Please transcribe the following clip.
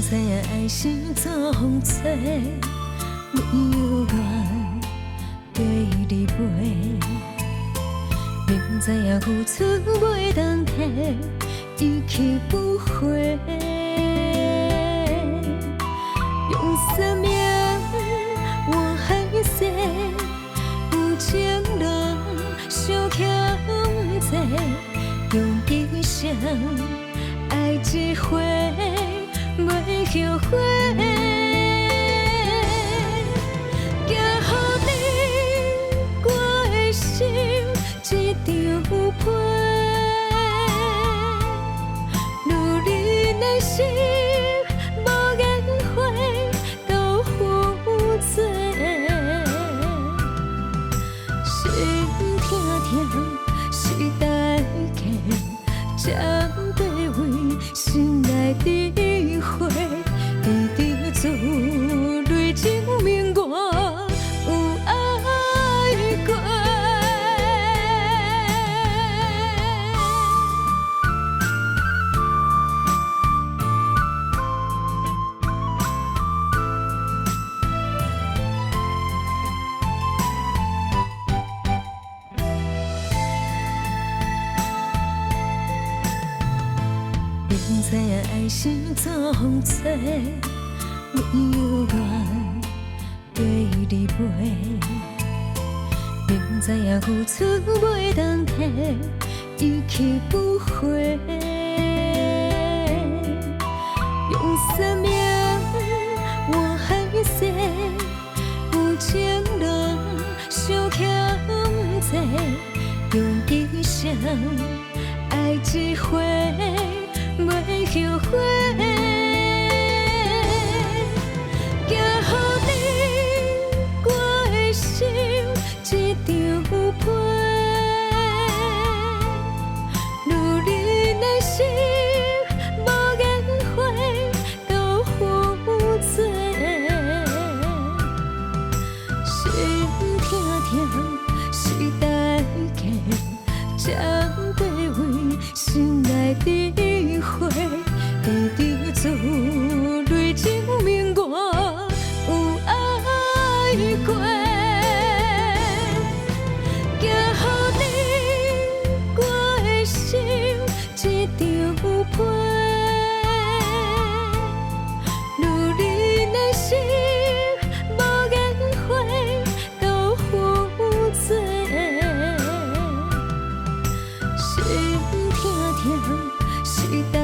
知影爱是总错，没有缘跟你陪。明知影付出袂当摕，一去不回。用生命我还是有情人伤欠债，用一生爱一回，袂后悔。寄予你我的心一张被，如你的心无颜花都负罪，心痛痛是代价，才对为心内智慧，一直做泪证明我有爱过。明知影爱是总错，没有缘跟你陪。明知影付出袂当摕，一去不回。用生命我还是有情人伤欠债，用一生爱一回。袂后悔，寄予你我的心一张被，如你的心无颜花都负罪，心痛痛是代价，才对为心内智慧，一直做泪证明我有爱过。寄予你我的心一张被，如你的心无颜花都负罪，心痛痛是代